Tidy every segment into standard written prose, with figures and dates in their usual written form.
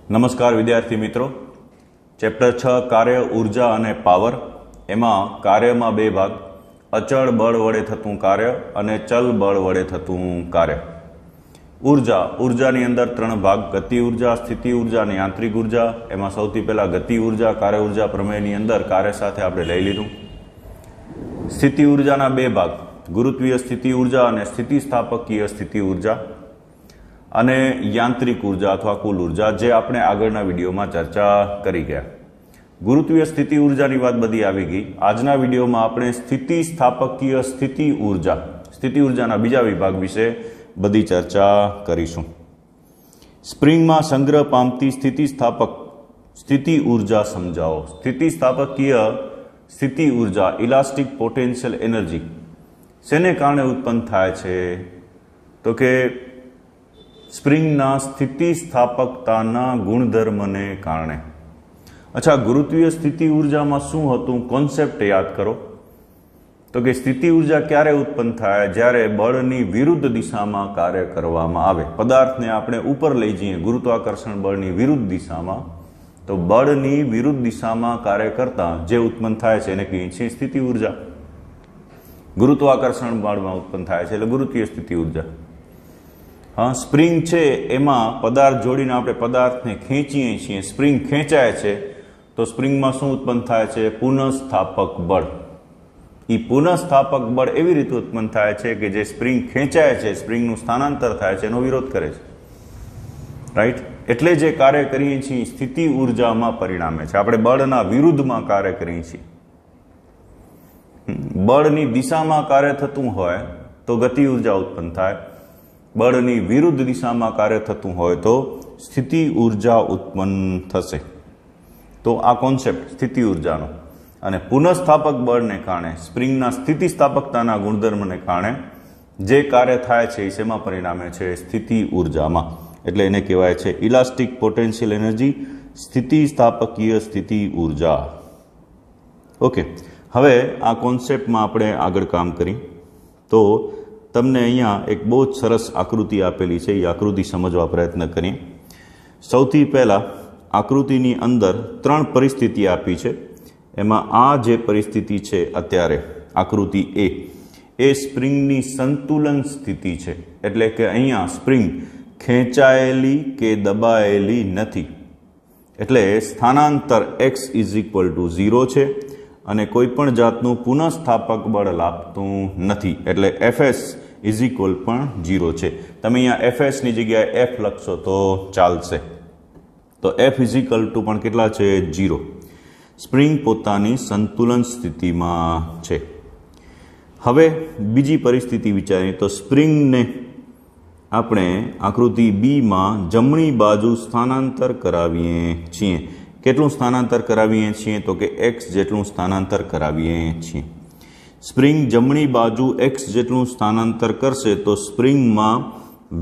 નમસ્કાર વિદ્યાર્થી મિત્રો, ચેપ્ટર 6 કાર્ય ઉર્જા અને પાવર. એમાં કાર્યમાં બે ભાગ, અચળ બળ વડે થતું કાર્ય અને ચલ બળ વડે થતું કાર્ય. ઉર્જાની અંદર ત્રણ ભાગ, ગતિ ઉર્જા, સ્થિતિ ઉર્જા અને યાંત્રિક ઉર્જા. એમાં સૌથી પહેલા ગતિ ઉર્જા, કાર્ય ઉર્જા પ્રમેયની અંદર કાર્ય સાથે આપણે લઈ લીધું. સ્થિતિ ઉર્જાના બે ભાગ, ગુરુત્વીય સ્થિતિ ઉર્જા અને સ્થિતિસ્થાપકીય સ્થિતિ ઉર્જા, અને યાંત્રિક ઉર્જા અથવા કુલ ઉર્જા, જે આપણે આગળના વિડીયોમાં ચર્ચા કરી ગયા. ગુરુત્વીય સ્થિતિ ઉર્જાની વાત બધી આવી ગઈ. આજના વિડીયોમાં આપણે સ્થિતિસ્થાપકીય સ્થિતિ ઉર્જાના બીજા વિભાગ વિશે બધી ચર્ચા કરીશું. સ્પ્રિંગમાં સંગ્રહ પામતી સ્થિતિ ઉર્જા સમજાવો. સ્થિતિસ્થાપકીય સ્થિતિ ઉર્જા, ઇલાસ્ટિક પોટેન્શિયલ એનર્જી, શેને કારણે ઉત્પન્ન થાય છે? તો કે સ્પ્રિંગના સ્થિતિસ્થાપકતાના ગુણધર્મને કારણે. અચ્છા, ગુરુત્વીય સ્થિતિ ઉર્જામાં શું હતું? કોન્સેપ્ટ યાદ કરો. તો કે સ્થિતિ ઉર્જા ક્યારે ઉત્પન્ન થાય? જ્યારે બળની વિરુદ્ધ દિશામાં કાર્ય કરવામાં આવે. પદાર્થને આપણે ઉપર લઈ જઈએ ગુરુત્વાકર્ષણ બળની વિરુદ્ધ દિશામાં, તો બળની વિરુદ્ધ દિશામાં કાર્ય કરતા જે ઉત્પન્ન થાય છે એને કહીએ છીએ સ્થિતિ ઉર્જા. ગુરુત્વાકર્ષણ બળમાં ઉત્પન્ન થાય છે એટલે ગુરુત્વીય સ્થિતિ ઉર્જા. હા, સ્પ્રિંગ છે એમાં પદાર્થ જોડીને આપણે પદાર્થને ખેંચીએ છીએ, સ્પ્રિંગ ખેંચાય છે તો સ્પ્રિંગમાં શું ઉત્પન્ન થાય છે? પુનઃસ્થાપક બળ. એ પુનઃસ્થાપક બળ એવી રીતે ઉત્પન્ન થાય છે કે જે સ્પ્રિંગ ખેંચાય છે, સ્પ્રિંગનું સ્થાનાંતર થાય છે, એનો વિરોધ કરે છે. રાઈટ? એટલે જે કાર્ય કરીએ છીએ સ્થિતિ ઉર્જામાં પરિણામે છે. આપણે બળના વિરુદ્ધમાં કાર્ય કરીએ છીએ. બળની દિશામાં કાર્ય થતું હોય તો ગતિ ઉર્જા ઉત્પન્ન થાય, બળની વિરુદ્ધ દિશામાં કાર્ય થતું હોય તો સ્થિતિ ઉર્જા ઉત્પન્ન થશે. તો આ કોન્સેપ્ટ સ્થિતિ ઉર્જાનો. અને પુનઃસ્થાપક બળને કારણે, સ્પ્રિંગના સ્થિતિસ્થાપકતાના ગુણધર્મને કારણે જે કાર્ય થાય છે એ શેમાં પરિણામે છે? સ્થિતિ ઉર્જામાં. એટલે એને કહેવાય છે ઇલાસ્ટિક પોટેન્શિયલ એનર્જી, સ્થિતિસ્થાપકીય સ્થિતિ ઉર્જા. ઓકે, હવે આ કોન્સેપ્ટમાં આપણે આગળ કામ કરી તો તમને અહીંયા એક બહુ જ સરસ આકૃતિ આપેલી છે. એ આકૃતિ સમજવા પ્રયત્ન કરીએ. સૌથી પહેલાં આકૃતિની અંદર ત્રણ પરિસ્થિતિ આપી છે. એમાં આ જે પરિસ્થિતિ છે અત્યારે આકૃતિ એ સ્પ્રિંગની સંતુલન સ્થિતિ છે. એટલે કે અહીંયા સ્પ્રિંગ ખેંચાયેલી કે દબાયેલી નથી. એટલે સ્થાનાંતર x = 0 છે અને કોઈ પણ જાતનું પુનઃસ્થાપક બળ લાગતું નથી. એટલે Fs પણ 0 છે. તમે અહીંયા Fsની જગ્યાએ F લખશો તો ચાલશે. તો F પણ કેટલા છે? 0. સ્પ્રિંગ પોતાની સંતુલન સ્થિતિમાં છે. હવે બીજી પરિસ્થિતિ વિચારીએ તો સ્પ્રિંગને આપણે આકૃતિ બીમાં જમણી બાજુ સ્થાનાંતર કરાવીએ છીએ. કેટલું સ્થાનાંતર કરાવીએ છીએ? તો કે x જેટલું સ્થાનાંતર કરાવીએ છીએ. સ્પ્રિંગ જમણી બાજુ x જેટલું સ્થાનાંતર કરશે તો સ્પ્રિંગમાં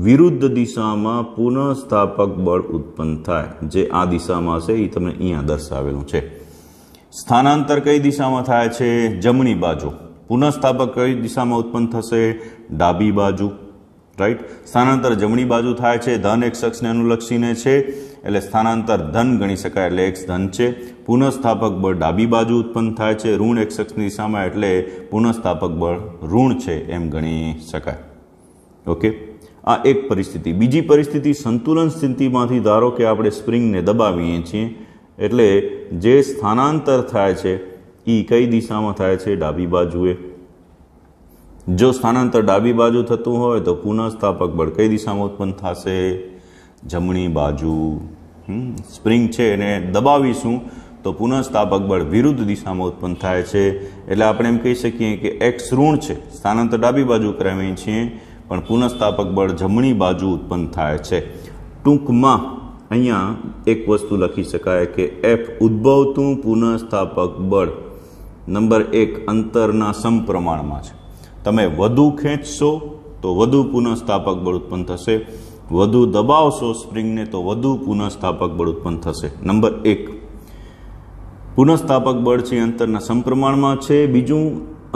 વિરુદ્ધ દિશામાં પુનઃસ્થાપક બળ ઉત્પન્ન થાય. જે આ દિશામાં છે એ તમને અહીંયા દર્શાવેલું છે. સ્થાનાંતર કઈ દિશામાં થાય છે? જમણી બાજુ. પુનઃસ્થાપક કઈ દિશામાં ઉત્પન્ન થશે? ડાબી બાજુ. રાઈટ? સ્થાનાંતર જમણી બાજુ થાય છે, ધન x અક્ષને અનુલક્ષીને છે એટલે સ્થાનાંતર ધન ગણી શકાય, એટલે x ધન છે. પુનઃસ્થાપક બળ ડાબી બાજુ ઉત્પન્ન થાય છે, ઋણ x અક્ષની દિશામાં, એટલે પુનઃસ્થાપક બળ ઋણ છે એમ ગણી શકાય. ઓકે, આ એક પરિસ્થિતિ. બીજી પરિસ્થિતિ સંતુલન સ્થિતિમાંથી ધારો કે આપણે સ્પ્રિંગને દબાવીએ છીએ એટલે જે સ્થાનાંતર થાય છે એ કઈ દિશામાં થાય છે? ડાબી બાજુએ. જો સ્થાનાંતર ડાબી બાજુ થતું હોય તો પુનઃસ્થાપક બળ કઈ દિશામાં ઉત્પન્ન થશે? જમણી બાજુ. સ્પ્રિંગ છે એને દબાવીશું તો પુનઃસ્થાપક બળ વિરુદ્ધ દિશામાં ઉત્પન્ન થાય છે. એટલે આપણે એમ કહી શકીએ કે x ઋણ છે, સ્થાનાંતર ડાબી બાજુ કરાવીએ છીએ પણ પુનઃસ્થાપક બળ જમણી બાજુ ઉત્પન્ન થાય છે. ટૂંકમાં અહીંયા એક વસ્તુ લખી શકાય કે F ઉદ્ભવતું પુનઃસ્થાપક બળ નંબર 1 અંતરના સમપ્રમાણમાં છે. તમે વધુ ખેંચશો તો વધુ પુનઃસ્થાપક બળ ઉત્પન્ન થશે, વધુ દબાવશો સ્પ્રિંગને તો વધુ પુનઃસ્થાપક બળ ઉત્પન્ન થશે. નંબર 1 પુનઃસ્થાપક બળ છે અંતરના સમપ્રમાણમાં છે. બીજું,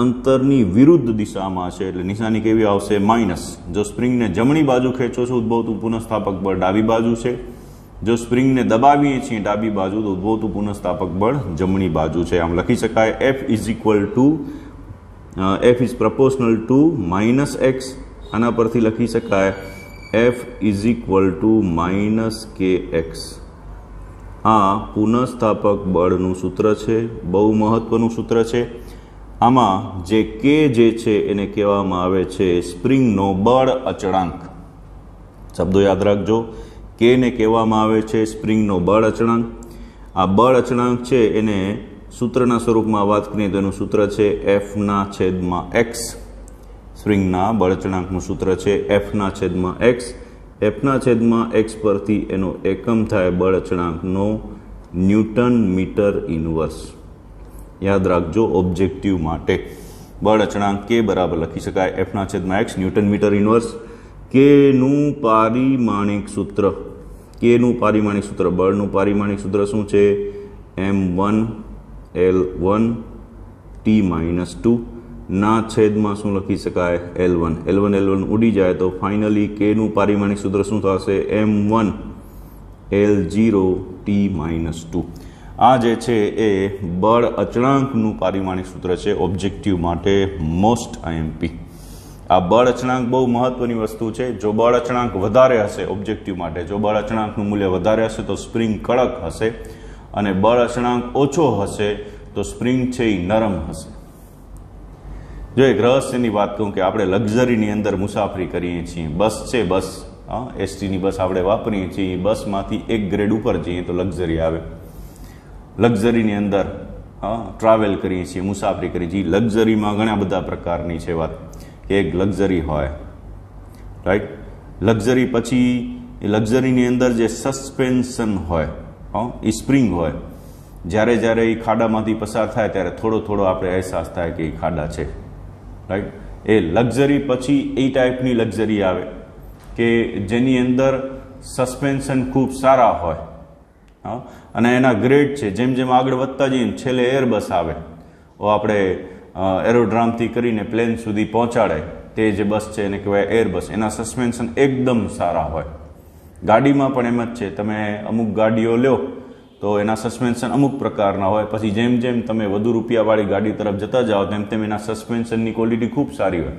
અંતરની વિરુદ્ધ દિશામાં છે એટલે નિશાની કેવી આવશે? માઇનસ. જો સ્પ્રિંગને જમણી બાજુ ખેંચો છો ઉદ્ભવતું પુનઃસ્થાપક બળ ડાબી બાજુ છે, જો સ્પ્રિંગને દબાવીએ છીએ ડાબી બાજુ તો ઉદ્ભવતું પુનઃસ્થાપક બળ જમણી બાજુ છે. આમ લખી શકાય F is proportional two minus x. આના પરથી લખી શકાય F is equal to minus કે એક્સ. આ પુનઃસ્થાપક બળનું સૂત્ર છે, બહુ મહત્વનું સૂત્ર છે. આમાં જે કે જે છે એને કહેવામાં આવે છે સ્પ્રિંગનો બળ અચળાંક. શબ્દો યાદ રાખજો, કે ને કહેવામાં આવે છે સ્પ્રિંગનો બળ અચળાંક. આ બળ અચળાંક છે એને સૂત્રના સ્વરૂપમાં વાત કરીએ તો એનું સૂત્ર છે F/x. સ્પ્રિંગના બળ અચળાંકનું સૂત્ર છે F/x. F/x પરથી એનો એકમ થાય બળ અચળાંકનો ન્યૂટન મીટર ઇન્વર્સ. યાદ રાખજો, ઓબ્જેક્ટિવ માટે બળ અચળાંક કે બરાબર લખી શકાય F/x ન્યૂટન મીટર ઇન્વર્સ. કેનું પારિમાણિક સૂત્ર, બળનું પારિમાણિક સૂત્ર શું છે? m1L1T-2 ના છેદમાં શું લખી શકાય? L1 ઉડી જાય તો ફાઇનલી કેનું પારિમાણિક સૂત્ર શું થશે? m1L0T-2. આ જે છે એ બળ અચળાંકનું પારિમાણિક સૂત્ર છે ઓબ્જેક્ટિવ માટે. Most IMP. આ બળ અચળાંક બહુ મહત્વની વસ્તુ છે. જો બળ અચળાંક વધારે હશે ઓબ્જેક્ટિવ માટે, જો બળ અચળાંકનું મૂલ્ય વધારે હશે તો સ્પ્રિંગ કડક હશે, અને બળ અચળાંક ઓછો હશે તો સ્પ્રિંગ છે એ નરમ હશે. જો એક રહસ્યની વાત કહું કે આપણે લક્ઝરીની અંદર મુસાફરી કરીએ છીએ, બસ છે, બસ એસટીની બસ આપણે વાપરીએ છીએ, બસમાંથી એક ગ્રેડ ઉપર જઈએ તો લક્ઝરી આવે. લક્ઝરીની અંદર ટ્રાવેલ કરીએ છીએ, મુસાફરી કરીએ છીએ. લક્ઝરીમાં ઘણા બધા પ્રકારની છે વાત. એક લક્ઝરી હોય, રાઈટ. લક્ઝરી પછી લક્ઝરીની અંદર જે સસ્પેન્શન હોય એ સ્પ્રિંગ હોય. જ્યારે જ્યારે એ ખાડામાંથી પસાર થાય ત્યારે થોડો થોડો આપણે અહેસાસ થાય કે એ ખાડા છે, રાઈટ. એ લક્ઝરી પછી એ ટાઈપની લક્ઝરી આવે કે જેની અંદર સસ્પેન્શન ખૂબ સારા હોય અને એના ગ્રેડ છે. જેમ જેમ આગળ વધતા જઈએ છેલ્લે એરબસ આવે, આપણે એરોડ્રામથી કરીને પ્લેન સુધી પહોંચાડે તે જે બસ છે એને કહેવાય એરબસ. એના સસ્પેન્શન એકદમ સારા હોય. ગાડીમાં પણ એમ જ છે, તમે અમુક ગાડીઓ લ્યો તો એના સસ્પેન્શન અમુક પ્રકારના હોય. પછી જેમ જેમ તમે વધુ રૂપિયાવાળી ગાડી તરફ જતા જાઓ તેમ તેમ એના સસ્પેન્શનની ક્વોલિટી ખૂબ સારી હોય.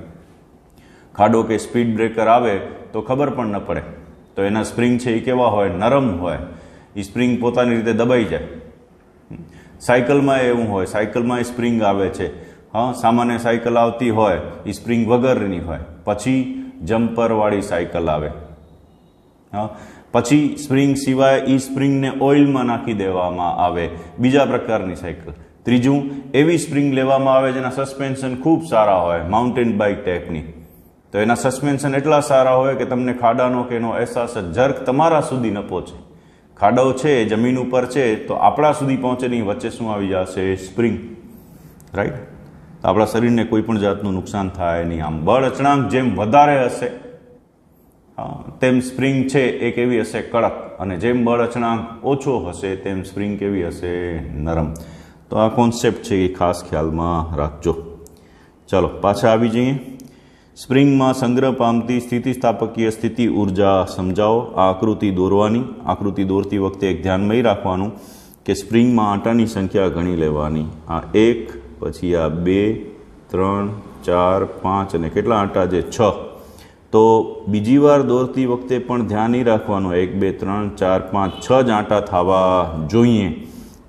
ખાડો કે સ્પીડ બ્રેકર આવે તો ખબર પણ ન પડે. તો એના સ્પ્રિંગ છે એ કેવા હોય? નરમ હોય. એ સ્પ્રિંગ પોતાની રીતે દબાઈ જાય. સાયકલમાં એવું હોય, સાયકલમાં સ્પ્રિંગ આવે છે. સામાન્ય સાયકલ આવતી હોય એ સ્પ્રિંગ વગરની હોય. પછી જમ્પરવાળી સાયકલ આવે. પછી સ્પ્રિંગ સિવાય એ સ્પ્રિંગને ઓઇલમાં નાખી દેવામાં આવે, બીજા પ્રકારની સાયકલ. ત્રીજું, એવી સ્પ્રિંગ લેવામાં આવે જેના સસ્પેન્શન ખૂબ સારા હોય, માઉન્ટેન બાઇક ટાઈપની. તો એના સસ્પેન્શન એટલા સારા હોય કે તમને ખાડાનો કે એનો અહેસાસ જર્ક તમારા સુધી ન પહોંચે. ખાડો છે જમીન ઉપર છે તો આપણા સુધી પહોંચે નહીં, વચ્ચે શું આવી જશે? Spring, right. આપણા શરીરને કોઈ પણ જાતનું નુકસાન થાય નહીં. આમ બળ અચળાંક જેમ વધારે હશે તેમ સ્પ્રિંગ છે એ કેવી હશે? કડક. અને જેમ બળ અચળાંક ઓછો હશે તેમ સ્પ્રિંગ કેવી હશે? નરમ. તો આ કોન્સેપ્ટ છે એ ખાસ ખ્યાલમાં રાખજો. ચાલો પાછા આવી જઈએ. સ્પ્રિંગમાં સંગ્રહ પામતી સ્થિતિસ્થાપકીય સ્થિતિ ઉર્જા સમજાવો. આ આકૃતિ દોરવાની. આકૃતિ દોરતી વખતે એક ધ્યાનમાં એ રાખવાનું કે સ્પ્રિંગમાં આંટાની સંખ્યા ગણી લેવાની. આ 1, પછી આ 2, 3, 4, 5 અને કેટલા આંટા છે? 6. તો બીજી વાર દોરતી વખતે પણ ધ્યાન એ રાખવાનું 1, 2, 3, 4, 5, 6 જ આંટા થવા જોઈએ.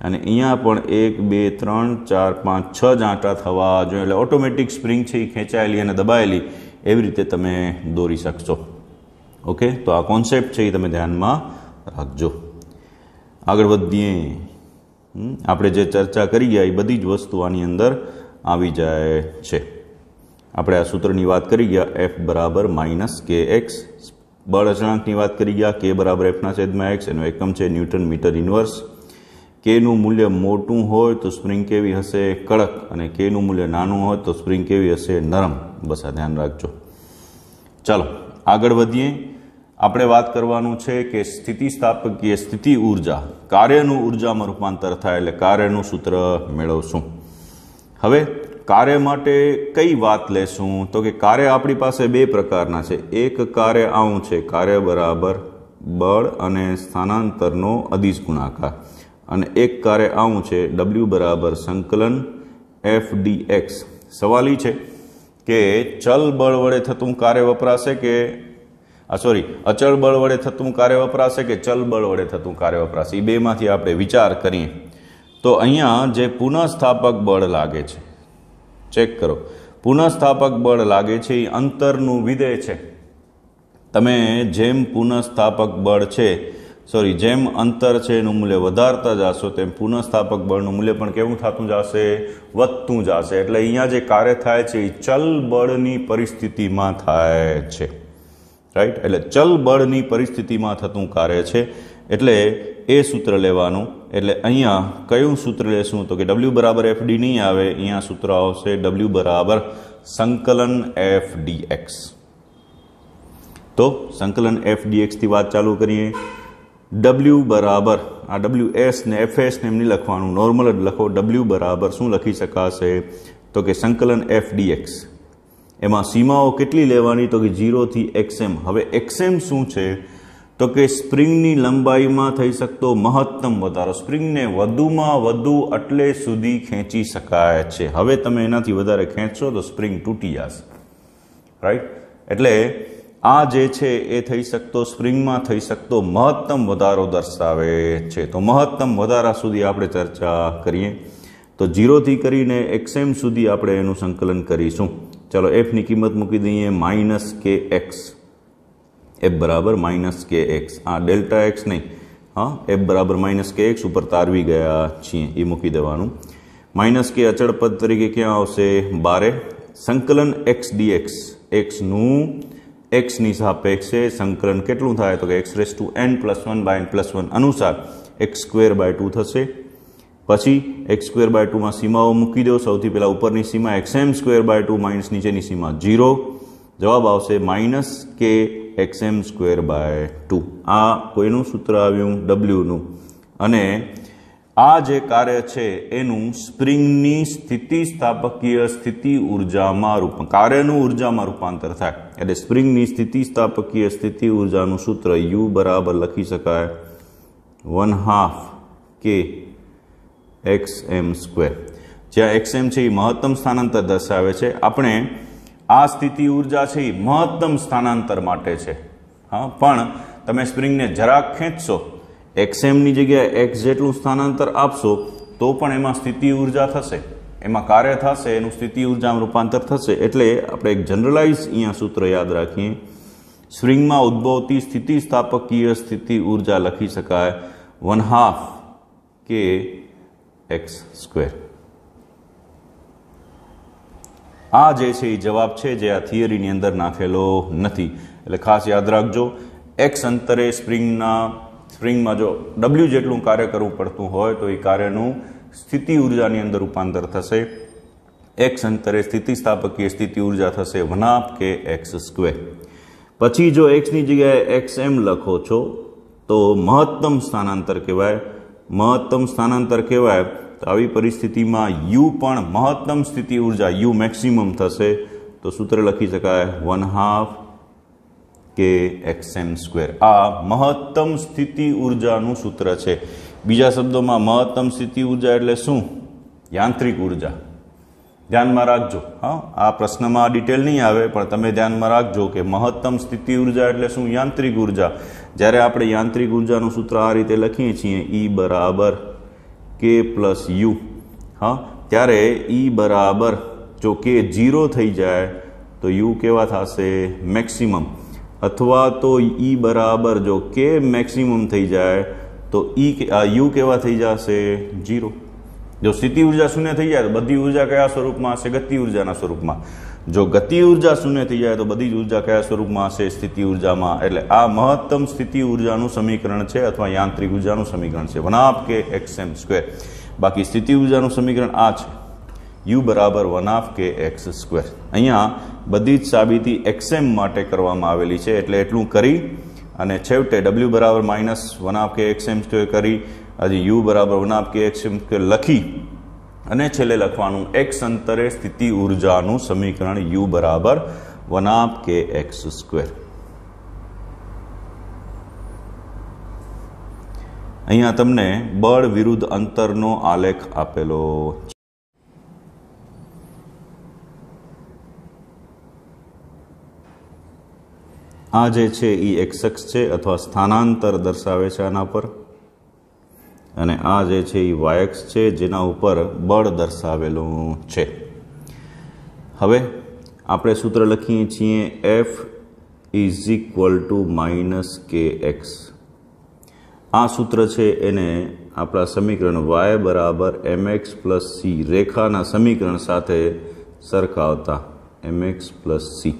અને અહીંયા પણ 1, 2, 3, 4, 5, 6 જ આંટા થવા જોઈએ. એટલે ઓટોમેટિક સ્પ્રિંગ છે એ ખેંચાયેલી અને દબાયેલી એવી રીતે તમે દોરી શકશો. ઓકે, તો આ કોન્સેપ્ટ છે એ તમે ધ્યાનમાં રાખજો. આગળ વધીએ. આપણે જે ચર્ચા કરી ગયા એ બધી જ વસ્તુ આની અંદર આવી જાય છે. આપણે આ સૂત્રની વાત કરી ગયા F બરાબર -kx. બળ અચળાંકની વાત કરી ગયા K બરાબર F/x. એનો એકમ છે ન્યૂટન મીટર ઇન્વર્સ. કેનું મૂલ્ય મોટું હોય તો સ્પ્રિંગ કેવી હશે? કડક. અને કેનું મૂલ્ય નાનું હોય તો સ્પ્રિંગ કેવી હશે? નરમ. બસ આ ધ્યાન રાખજો. ચાલો આગળ વધીએ. આપણે વાત કરવાનું છે કે સ્થિતિસ્થાપકીય સ્થિતિ ઉર્જા કાર્યનું ઉર્જામાં રૂપાંતર થાય એટલે કાર્યનું સૂત્ર મેળવશું. હવે કાર્ય માટે કઈ વાત લેશું? તો કે કાર્ય આપણી પાસે બે પ્રકારના છે. એક કાર્ય આવું છે, કાર્ય બરાબર બળ અને સ્થાનાંતરનો અદિશ ગુણાકાર અને એક કાર્ય આવું છે W બરાબર સંકલન FDX. સવાલ એ છે કે ચલ બળ વડે થતું કાર્ય વપરાશે કે અચળ બળ વડે થતું કાર્ય વપરાશે કે ચલ બળ વડે થતું કાર્ય વપરાશે. એ બેમાંથી આપણે વિચાર કરીએ તો અહીંયા જે પુનઃસ્થાપક બળ લાગે છે, ચેક કરો, પુનઃસ્થાપક બળ લાગે છે એ અંતરનું વિધેય છે. તમે જેમ પુનઃસ્થાપક બળ છે જેમ અંતર છે એનું મૂલ્ય વધારતા જશો તેમ પુનઃસ્થાપક બળનું મૂલ્ય પણ કેવું થતું જશે? વધતું જશે. એટલે અહીંયા જે કાર્ય થાય છે એ ચલ બળની પરિસ્થિતિમાં થાય છે, રાઈટ. એટલે ચલ બળની પરિસ્થિતિમાં થતું કાર્ય છે એટલે એ સૂત્ર લેવાનું. એટલે અહીંયા કયું સૂત્ર લેશું તો કે W બરાબર FD નહીં આવે, અહીંયા સૂત્ર આવશે W બરાબર સંકલન FDX. તો સંકલન FDX થી વાત ચાલુ કરીએ. W બરાબર આ WS ને FS ને એમ નહીં લખવાનું, નોર્મલ જ લખો. W બરાબર શું લખી શકાશે તો કે સંકલન FDX. એમાં સીમાઓ કેટલી લેવાની તો કે 0 થી XM. હવે XM શું છે તો કે સ્પ્રિંગની લંબાઈમાં થઈ શકતો મહત્તમ વધારો. સ્પ્રિંગને વધુમાં વધુ એટલે સુધી ખેંચી શકાય છે. હવે તમે એનાથી વધારે ખેંચશો તો સ્પ્રિંગ તૂટી જશે, રાઈટ. એટલે આ જે છે એ થઈ શકતો સ્પ્રિંગમાં થઈ શકતો મહત્તમ વધારો દર્શાવે છે. તો મહત્તમ વધારા સુધી આપણે ચર્ચા કરીએ તો 0 થી કરીને XM સુધી આપણે એનું સંકલન કરીશું. ચાલો Fની કિંમત મૂકી દઈએ -KX. F બરાબર -KX. આ ડેલ્ટા X નહીં, F બરાબર -KX ઉપર તારવી ગયા છીએ એ મૂકી દેવાનું. -K અચળ પદ તરીકે ક્યાં આવશે? બારે. સંકલન XDX. Xનું Xની સાપેક્ષે સંકલન કેટલું થાય તો કે xn+1/n+1 અનુસાર x²/2 થશે. પછી x²/2 માં સીમાઓ મૂકી દો. સૌથી પહેલા ઉપરની સીમા xm²/2 માઇનસ નીચેની સીમા 0. જવાબ આવશે -K xm²/2. આ કોઈનું સૂત્ર આવ્યું? Wનું. અને આ જે કાર્ય છે એનું સ્પ્રિંગની સ્થિતિસ્થાપકીય સ્થિતિ ઉર્જામાં કાર્યનું ઉર્જામાં રૂપાંતર થાય. એટલે સ્પ્રિંગની સ્થિતિસ્થાપકીય સ્થિતિ ઉર્જાનું સૂત્ર U બરાબર લખી શકાય 1/2 K xm². જ્યાં xm છે એ મહત્તમ સ્થાનાંતર દર્શાવે છે. આપણે આ સ્થિતિ ઉર્જા છે એ મહત્તમ સ્થાનાંતર માટે છે. પણ તમે સ્પ્રિંગને જરાક ખેંચશો, XMની જગ્યાએ X જેટલું સ્થાનાંતર આપશો તો પણ એમાં સ્થિતિ ઉર્જા થશે, એમાં કાર્ય થશે, એનું સ્થિતિ ઉર્જામાં રૂપાંતર થશે. એટલે આપણે એક જનરલાઇઝ અહીંયા સૂત્ર યાદ રાખીએ. સ્પ્રિંગમાં ઉદ્ભવતી સ્થિતિસ્થાપકીય સ્થિતિ ઉર્જા લખી શકાય 1/2 K x². આ જે છે એ જવાબ છે જે આ થિયરીની અંદર નાખેલો નથી. એટલે ખાસ યાદ રાખજો, X અંતરે સ્પ્રિંગમાં જો W જેટલું કાર્ય કરવું પડતું હોય તો એ કાર્યનું સ્થિતિ ઉર્જાની અંદર રૂપાંતર થશે. X અંતરે સ્થિતિસ્થાપકીય સ્થિતિ ઉર્જા થશે 1/2 K x². પછી જો Xની જગ્યાએ XM લખો છો તો મહત્તમ સ્થાનાંતર કહેવાય. મહત્તમ સ્થાનાંતર કહેવાય તો આવી પરિસ્થિતિમાં U પણ મહત્તમ સ્થિતિ ઉર્જા U મેક્સિમમ થશે. તો સૂત્ર લખી શકાય 1/2 K xm². આ મહત્તમ સ્થિતિ ઉર્જાનું સૂત્ર છે. બીજા શબ્દોમાં મહત્તમ સ્થિતિ ઉર્જા એટલે શું? યાંત્રિક ઉર્જા. ધ્યાનમાં રાખજો. આ પ્રશ્નમાં ડિટેલ નહીં આવે પણ તમે ધ્યાનમાં રાખજો કે મહત્તમ સ્થિતિ ઉર્જા એટલે શું? યાંત્રિક ઉર્જા. જ્યારે આપણે યાંત્રિક ઉર્જાનું સૂત્ર આ રીતે લખીએ છીએ E બરાબર K + U, ત્યારે E બરાબર જો K 0 થઈ જાય તો U કેવા થશે? મેક્સિમમ. અથવા તો E બરાબર જો K મેક્સિમમ થઈ જાય તો U કેવા થઈ જશે? 0. જો સ્થિતિ ઉર્જા શૂન્ય થઈ જાય તો બધી ઉર્જા કયા સ્વરૂપમાં હશે? ગતિ ઉર્જાના સ્વરૂપમાં. જો ગતિ ઉર્જા શૂન્ય થઈ જાય તો બધી જ ઉર્જા કયા સ્વરૂપમાં હશે? સ્થિતિ ઉર્જામાં. એટલે આ મહત્તમ સ્થિતિ ઉર્જાનું સમીકરણ છે અથવા યાંત્રિક ઉર્જાનું સમીકરણ છે 1/2 K xm². બાકી સ્થિતિ ઉર્જાનું સમીકરણ આ છે U બરાબર 1/2 K x². અહીંયા બધી જ સાબિતી XM માટે કરવામાં આવેલી છે. એટલે એટલું કરી અને છેવટે W બરાબર -1/2 K xm² કરી હજી U બરાબર 1/2 K xm² લખી અને છેલ્લે લખવાનું X અંતરે સ્થિતિ ઉર્જાનું સમીકરણ U બરાબર 1/2 K x². અહીંયા તમને બળ વિરુદ્ધ અંતરનો આલેખ આપેલો છે. આ જે છે એ એક્સ અક્ષ છે અથવા સ્થાનાંતર દર્શાવે છે આના પર, અને આ જે છે એ વાય અક્ષ છે જેના ઉપર બળ દર્શાવેલું છે. હવે આપણે સૂત્ર લખીએ છીએ F is equal to minus કે એક્સ. આ સૂત્ર છે એને આપણા સમીકરણ y બરાબર mx પ્લસ સી રેખાના સમીકરણ સાથે સરખાવતા mx પ્લસ સી.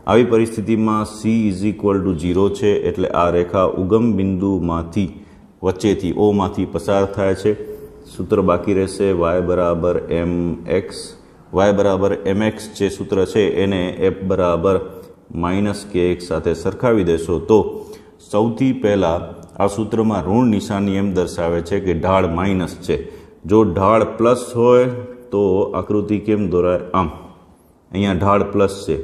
આવી પરિસ્થિતિમાં c ઇઝ ઇક્વલ ટુ 0 છે એટલે આ રેખા ઉગમ બિંદુમાંથી વચ્ચેથી O માંથી પસાર થાય છે. સૂત્ર બાકી રહેશે y બરાબર mx. y બરાબર mx જે સૂત્ર છે એને f બરાબર માઇનસ કે એક્સ સાથે સરખાવી દેશો તો સૌથી પહેલાં આ સૂત્રમાં ઋણ નિશાની એમ દર્શાવે છે કે ઢાળ માઇનસ છે. જો ઢાળ પ્લસ હોય તો આકૃતિ કેમ દોરાય? આમ. અહીંયા ઢાળ પ્લસ છે.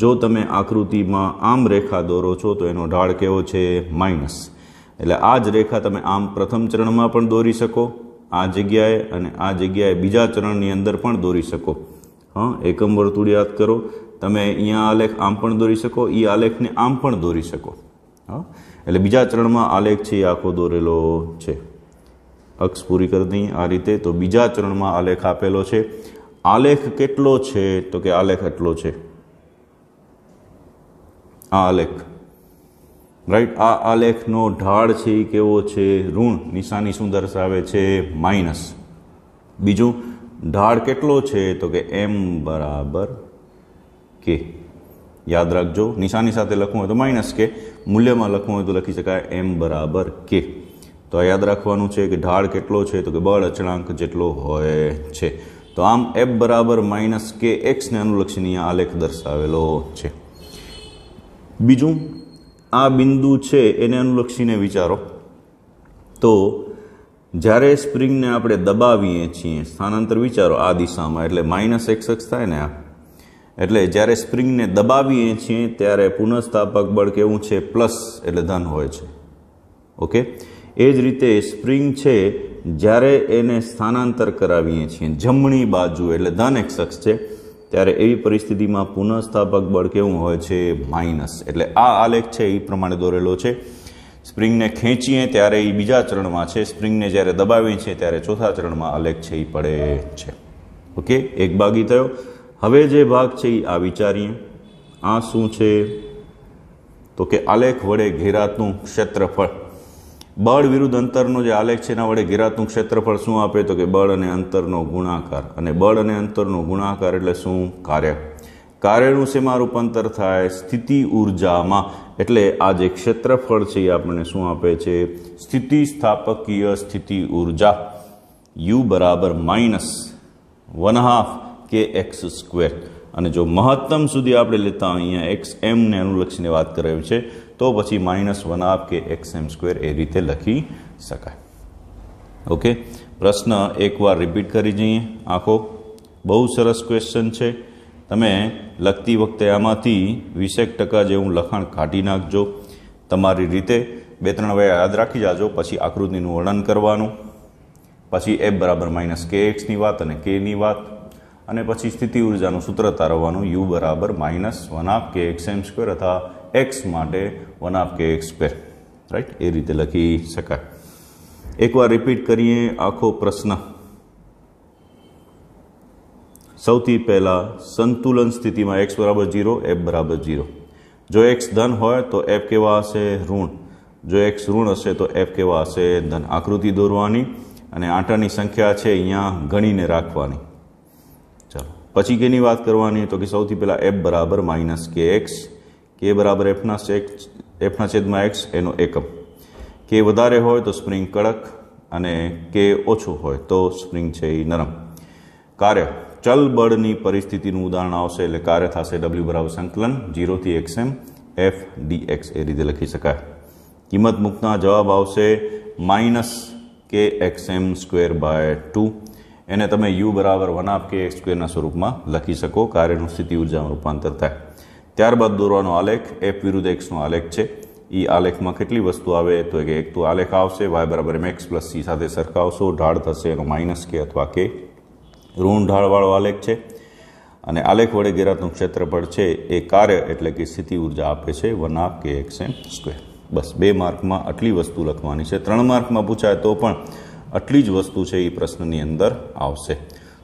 જો તમે આકૃતિમાં આમ રેખા દોરો છો તો એનો ઢાળ કેવો છે? માઇનસ. એટલે આ જ રેખા તમે આમ પ્રથમ ચરણમાં પણ દોરી શકો, આ જગ્યાએ અને આ જગ્યાએ બીજા ચરણની અંદર પણ દોરી શકો. એકમ વર્તુળ યાદ કરો. તમે અહીંયા આલેખ આમ પણ દોરી શકો, એ આલેખને આમ પણ દોરી શકો. એટલે બીજા ચરણમાં આલેખ છે એ આખો દોરેલો છે. અક્ષ પૂરી કરી દઈએ આ રીતે. તો બીજા ચરણમાં આલેખ આપેલો છે. આલેખ કેટલો છે? તો કે આલેખ એટલો છે. આ આલેખ, રાઈટ. આ આલેખનો ઢાળ છે એ કેવો છે? ઋણ. નિશાની શું દર્શાવે છે? માઇનસ. બીજું ઢાળ કેટલો છે? તો કે m બરાબર કે. યાદ રાખજો, નિશાની સાથે લખવું હોય તો માઇનસ કે, મૂલ્યમાં લખવું હોય તો લખી શકાય m બરાબર કે. તો આ યાદ રાખવાનું છે કે ઢાળ કેટલો છે? તો કે બળ અચળાંક જેટલો હોય છે. તો આમ f બરાબર માઇનસ કે એક્સને અનુલક્ષીને આલેખ દર્શાવેલો છે. બીજું આ બિંદુ છે એને અનુલક્ષીને વિચારો તો જ્યારે સ્પ્રિંગને આપણે દબાવીએ છીએ, સ્થાનાંતર વિચારો આ દિશામાં, એટલે માઇનસ એક્સ અક્ષ થાય ને આ. એટલે જ્યારે સ્પ્રિંગને દબાવીએ છીએ ત્યારે પુનઃસ્થાપક બળ કેવું છે? પ્લસ, એટલે ધન હોય છે. ઓકે. એ જ રીતે સ્પ્રિંગ છે જ્યારે એને સ્થાનાંતર કરાવીએ છીએ જમણી બાજુ, એટલે ધન એક્સ અક્ષ છે, ત્યારે એવી પરિસ્થિતિમાં પુનઃસ્થાપક બળ કેવું હોય છે? માઇનસ. એટલે આ આલેખ છે એ પ્રમાણે દોરેલો છે. સ્પ્રિંગને ખેંચીએ ત્યારે એ બીજા ચરણમાં છે, સ્પ્રિંગને જ્યારે દબાવીએ છીએ ત્યારે ચોથા ચરણમાં આલેખ છે એ પડે છે. ઓકે. એક ભાગી થયો. હવે જે ભાગ છે એ આ વિચારીએ. આ શું છે? તો કે આલેખ વડે ઘેરાતું ક્ષેત્રફળ. બળ વિરુદ્ધ અંતરનો જે આલેખ છે એના વડે ઘેરાતું ક્ષેત્રફળ શું આપે? તો કે બળ અને અંતરનો ગુણાકાર. અને બળ અને અંતરનો ગુણાકાર એટલે શું? કાર્ય. કાર્યનું શેમાં રૂપાંતર થાય? સ્થિતિ ઉર્જામાં. એટલે આ જે ક્ષેત્રફળ છે એ આપણને શું આપે છે? સ્થિતિસ્થાપકીય સ્થિતિ ઉર્જા u બરાબર માઇનસ 1/2 કે એક્સ સ્ક્વેર. અને જો મહત્તમ સુધી આપણે લેતા હોય, અહીંયા એક્સ એમને અનુલક્ષીને વાત કરાવી છે, તો પછી -1/2 કે એક્સ એમ સ્ક્વેર એ રીતે લખી શકાય. ઓકે. પ્રશ્ન એકવાર રિપીટ કરી જઈએ આખો. બહુ સરસ ક્વેશ્ચન છે. તમે લખતી વખતે આમાંથી 20% જેવું લખાણ કાઢી નાખજો તમારી રીતે. 2-3 વાર યાદ રાખી જાજો. પછી આકૃતિનું વર્ણન કરવાનું, પછી f બરાબર માઇનસ કે એક્સની વાત અને કેની વાત, અને પછી સ્થિતિ ઉર્જાનું સૂત્ર તારવવાનું u બરાબર -1/2 કે એક્સ એમ સ્ક્વેર અથવા એક્સ માટે 1/2 કે એક્સ સ્ક્વેર. રાઈટ. એ રીતે લખી શકાય. એકવાર રિપીટ કરીએ આખો પ્રશ્ન. સૌથી પહેલાં સંતુલન સ્થિતિમાં x બરાબર 0, f બરાબર 0. જો x ધન હોય તો f કેવા હશે? ઋણ. જો x ઋણ હશે તો f કેવા હશે? ધન. આકૃતિ દોરવાની અને આંટાની સંખ્યા છે અહીંયા ગણીને રાખવાની. ચાલો પછી કેની વાત કરવાની? તો કે સૌથી પહેલાં f બરાબર માઇનસ કે એક્સ, કે બરાબર એફના છેદમાં એક્સ એનો એકમ. કે વધારે હોય તો સ્પ્રિંગ કડક અને કે ઓછું હોય તો સ્પ્રિંગ છે એ નરમ. કાર્ય ચલ બળની પરિસ્થિતિનું ઉદાહરણ આવશે એટલે કાર્ય થશે w બરાબર સંકલન 0 થી xm f dx. એ રીતે લખી શકાય. કિંમત મૂકતા જવાબ આવશે -kxm²/2. એને તમે u બરાબર 1/2 કે એક્સ સ્ક્વેરના સ્વરૂપમાં લખી શકો. કાર્યનું સ્થિતિ ઉર્જામાં રૂપાંતર થાય. ત્યારબાદ દોરવાનો આલેખ f વિરુદ્ધ x નો આલેખ છે. એ એ આલેખમાં કેટલી વસ્તુ આવે તો કે એક તો આલેખ આવશે y બરાબર mx પ્લસ c સાથે સરખાવશો, ઢાળ થશે એનો માઇનસ કે અથવા કે ઋણ ઢાળવાળો આલેખ છે અને આલેખ વડે ઘેરાતું ક્ષેત્રફળ છે એ કાર્ય એટલે કે સ્થિતિ ઉર્જા આપે છે 1/kxm². બસ 2 માર્કમાં આટલી વસ્તુ લખવાની છે. 3 માર્કમાં પૂછાય તો પણ આટલી જ વસ્તુ છે એ પ્રશ્નની અંદર આવશે.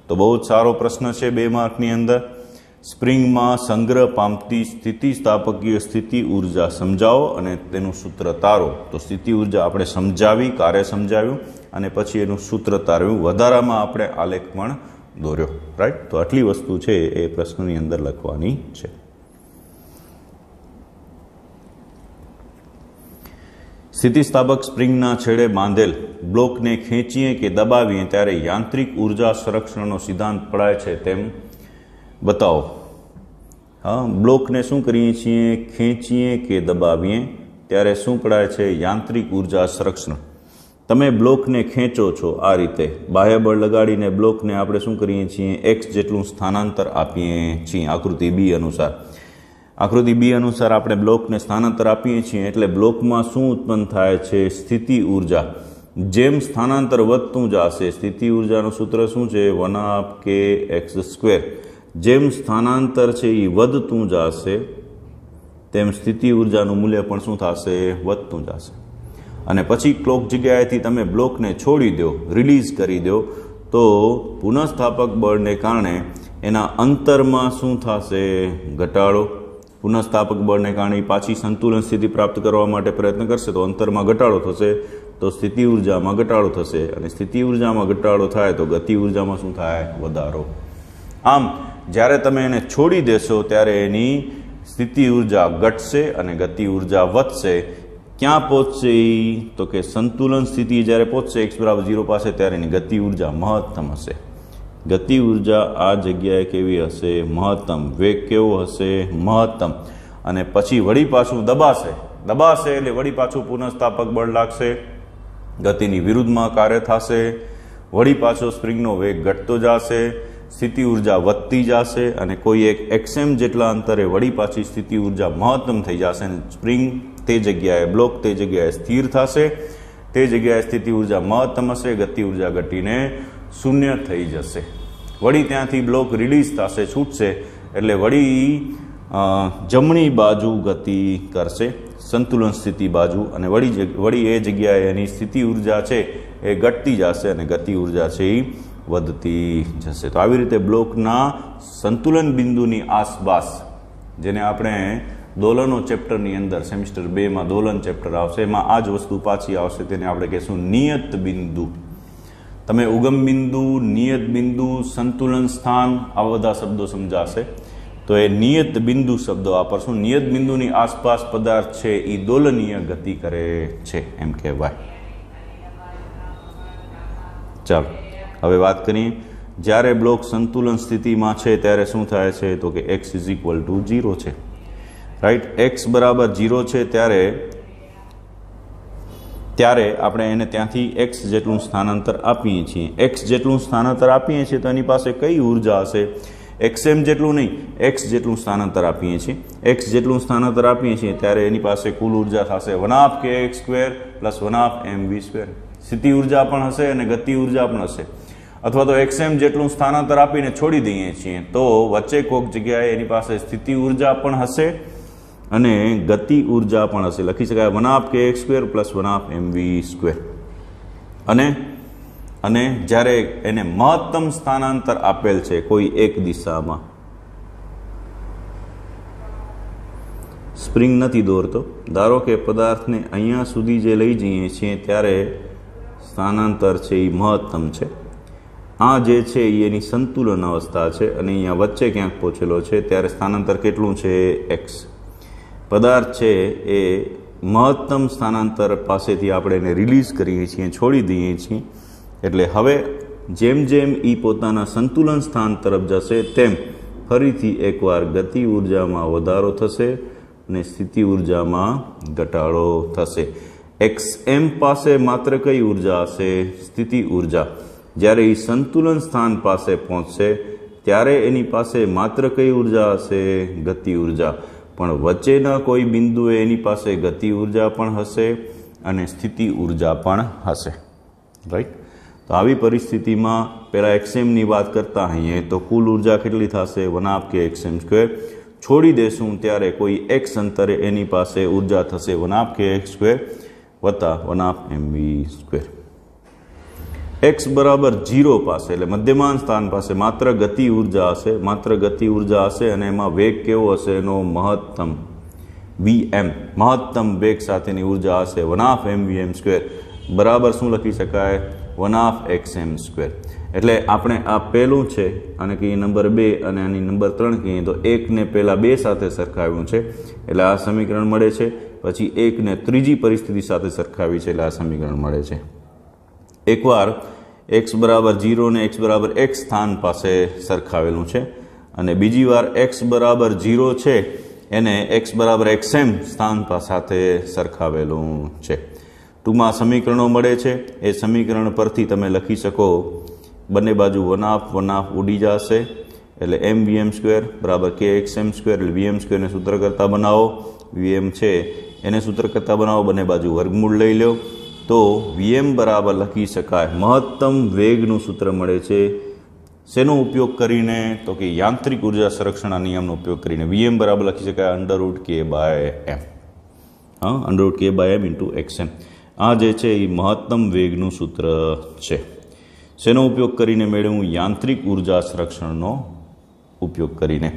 તો બહુ જ સારો પ્રશ્ન છે 2 માર્કની અંદર. સ્પ્રિંગમાં સંગ્રહ પામતી સ્થિતિસ્થાપકીય સ્થિતિ ઉર્જા સમજાવો અને તેનું સૂત્ર તારો. તો સ્થિતિ ઉર્જા આપણે સમજાવી, કાર્ય સમજાવ્યું અને પછી એનું સૂત્ર તારવ્યું. વધારામાં આપણે આલેખ પણ દોર્યો. રાઈટ. તો આટલી વસ્તુ છે એ પ્રશ્નની અંદર લખવાની છે. સ્થિતિસ્થાપક સ્પ્રિંગના છેડે બાંધેલ બ્લોકને ખેંચીએ કે દબાવીએ ત્યારે યાંત્રિક ઉર્જા સંરક્ષણનો સિદ્ધાંત પડાય છે તેમ બતાવો. હા, બ્લોકને શું કરીએ છીએ? ખેંચીએ કે દબાવીએ ત્યારે શું પડાય છે? યાંત્રિક ઉર્જા સંરક્ષણ. તમે બ્લોકને ખેંચો છો આ રીતે, બાહ્ય બળ લગાડીને બ્લોકને આપણે શું કરીએ છીએ? x જેટલું સ્થાનાંતર આપીએ છીએ. આકૃતિ બી અનુસાર આપણે બ્લોકને સ્થાનાંતર આપીએ છીએ એટલે બ્લોકમાં શું ઉત્પન્ન થાય છે? સ્થિતિ ઉર્જા. જેમ સ્થાનાંતર વધતું જશે, સ્થિતિ ઉર્જાનું સૂત્ર શું છે? 1/kx². જેમ સ્થાનાંતર છે એ વધતું જશે તેમ સ્થિતિ ઉર્જાનું મૂલ્ય પણ શું થશે? વધતું જશે. અને પછી ક્લોક જગ્યાએથી તમે બ્લોકને છોડી દો, રિલીઝ કરી દો તો પુનઃસ્થાપક બળને કારણે એના અંતરમાં શું થશે? ઘટાડો. પુનઃસ્થાપક બળને કારણે પાછી સંતુલન સ્થિતિ પ્રાપ્ત કરવા માટે પ્રયત્ન કરશે તો અંતરમાં ઘટાડો થશે, તો સ્થિતિ ઉર્જામાં ઘટાડો થશે અને સ્થિતિ ઉર્જામાં ઘટાડો થાય તો ગતિ ઉર્જામાં શું થાય? વધારો. આમ જ્યારે તમે એને છોડી દેશો ત્યારે એની સ્થિતિ ઉર્જા ઘટશે અને ગતિ ઉર્જા વધશે. ક્યાં પહોંચશે? તો કે સંતુલન સ્થિતિ જ્યારે પહોંચશે x બરાબર 0 પાસે ત્યારે એની ગતિ ઉર્જા મહત્તમ હશે. ગતિ ઉર્જા આ જગ્યાએ કેવી હશે? મહત્તમ. વેગ કેવો હશે? મહત્તમ. અને પછી વળી પાછું દબાશે એટલે વળી પાછું પુનઃસ્થાપક બળ લાગશે, ગતિની વિરુદ્ધમાં કાર્ય થશે, વળી પાછો સ્પ્રિંગનો વેગ ઘટતો જશે, સ્થિતિ ઉર્જા વધતી જશે અને કોઈ એક xm જેટલા અંતરે વળી પાછી સ્થિતિ ઉર્જા મહત્તમ થઈ જશે અને સ્પ્રિંગ તે જગ્યાએ, બ્લોક તે જગ્યાએ સ્થિર થશે, તે જગ્યાએ સ્થિતિ ઉર્જા મહત્તમ હશે, ગતિ ઉર્જા ઘટીને શૂન્ય થઈ જશે. વળી ત્યાંથી બ્લોક રિલીઝ થશે, છૂટશે એટલે વળી જમણી બાજુ ગતિ કરશે, સંતુલન સ્થિતિ બાજુ, અને વળી એ જગ્યાએ એની સ્થિતિ ઉર્જા છે એ ઘટતી જશે અને ગતિ ઉર્જા છે એ વધતી જશે. તો આવી રીતે બ્લોકના સંતુલન બિંદુની આસપાસ, જેને આપણે દોલનો ચેપ્ટરની અંદર સેમિસ્ટર 2માં દોલન ચેપ્ટર આવશે, એમાં આ જ વસ્તુ પાછી આવશે, તેને આપણે કહીશું નિયત બિંદુ. તમે ઉગમ બિંદુ, નિયત બિંદુ, સંતુલન સ્થાન આવા બધા શબ્દો સમજાશે. તો એ નિયત બિંદુ શબ્દો વાપરશું. નિયત બિંદુની આસપાસ પદાર્થ છે એ દોલનીય ગતિ કરે છે એમ કહેવાય. ચાલો હવે વાત કરીએ. જ્યારે બ્લોક સંતુલન સ્થિતિમાં છે ત્યારે શું થાય છે? તો કે x = 0 છે. રાઈટ. x બરાબર 0 છે ત્યારે આપણે એને ત્યાંથી x જેટલું સ્થાનાંતર આપીએ છીએ. x જેટલું સ્થાનાંતર આપીએ છીએ તો એની પાસે કઈ ઉર્જા હશે? xm જેટલું નહીં, x જેટલું સ્થાનાંતર આપીએ છીએ. x જેટલું સ્થાનાંતર આપીએ છીએ ત્યારે એની પાસે કુલ ઉર્જા થશે 1/kx² + 1/mv². સ્થિતિ ઉર્જા પણ હશે અને ગતિ ઉર્જા પણ હશે. અથવા તો xm જેટલું સ્થાનાંતર આપીને છોડી દઈએ છીએ તો વચ્ચે કોઈક જગ્યાએ એની પાસે સ્થિતિ ઉર્જા પણ હશે અને ગતિ ઉર્જા પણ હશે. લખી શકાય 1/kx² + 1/mv². અને જ્યારે એને મહત્તમ સ્થાનાંતર આપેલ છે કોઈ એક દિશામાં, સ્પ્રિંગ નથી દોરતો, ધારો કે પદાર્થને અહીંયા સુધી જે લઈ જઈએ છીએ ત્યારે સ્થાનાંતર છે એ મહત્તમ છે. આ જે છે એ એની સંતુલન અવસ્થા છે અને અહીંયા વચ્ચે ક્યાંક પહોંચેલો છે ત્યારે સ્થાનાંતર કેટલું છે? x. પદાર્થ છે એ મહત્તમ સ્થાનાંતર પાસેથી આપણે એને રિલીઝ કરીએ છીએ, છોડી દઈએ છીએ. એટલે હવે જેમ જેમ એ પોતાના સંતુલન સ્થાન તરફ જશે તેમ ફરીથી એકવાર ગતિ ઉર્જામાં વધારો થશે અને સ્થિતિ ઉર્જામાં ઘટાડો થશે. xm પાસે માત્ર કઈ ઉર્જા હશે? સ્થિતિ ઉર્જા. જ્યારે એ સંતુલન સ્થાન પાસે પહોંચશે ત્યારે એની પાસે માત્ર કઈ ઉર્જા હશે? ગતિ ઉર્જા. પણ વચ્ચેના કોઈ બિંદુએ એની પાસે ગતિ ઉર્જા પણ હશે અને સ્થિતિ ઉર્જા પણ હશે, રાઈટ। તો આવી પરિસ્થિતિમાં પહેલાં એક્સએમની વાત કરતા હોઈએ તો કુલ ઉર્જા કેટલી થશે 1/kxm²। છોડી દેશું ત્યારે કોઈ x અંતરે એની પાસે ઉર્જા થશે 1/kx² વત્તા 1/mv²। x બરાબર 0 પાસે એટલે મધ્યમાન સ્થાન પાસે માત્ર ગતિ ઉર્જા હશે, માત્ર ગતિ ઉર્જા હશે અને એમાં વેગ કેવો હશે? એનો મહત્તમ vm, મહત્તમ વેગ સાથેની ઉર્જા હશે 1/mvm²। બરાબર શું લખી શકાય? 1/xm²। એટલે આપણે આ પહેલું છે અને કહીએ નંબર 2 અને આની નંબર 3 કહીએ તો 1 ને પહેલાં 2 સાથે સરખાવ્યું છે એટલે આ સમીકરણ મળે છે, પછી 1 ને ત્રીજી પરિસ્થિતિ સાથે સરખાવી છે એટલે આ સમીકરણ મળે છે। એકવાર x બરાબર 0 ને x બરાબર x સ્થાન પાસે સરખાવેલું છે અને બીજી વાર x બરાબર 0 છે એને x બરાબર xm સ્થાન સાથે સરખાવેલું છે। ટૂંકમાં સમીકરણો મળે છે, એ સમીકરણ પરથી તમે લખી શકો બંને બાજુ 1/1 ઉડી જશે એટલે mvm² બરાબર kxm² એટલે vm² ને સૂત્ર કરતા બનાવો, vm છે એને સૂત્ર કરતા બનાવો, બંને બાજુ વર્ગમૂળ લઈ લો તો vm બરાબર લખી શકાય મહત્તમ વેગનું સૂત્ર મળે છે। શેનો ઉપયોગ કરીને? તો કે યાંત્રિક ઉર્જા સંરક્ષણના નિયમનો ઉપયોગ કરીને vm બરાબર લખી શકાય √k/m, હા √k/m × xm। આ જે છે એ મહત્તમ વેગનું સૂત્ર છે। શેનો ઉપયોગ કરીને મેળવ્યું? યાંત્રિક ઉર્જા સંરક્ષણનો ઉપયોગ કરીને।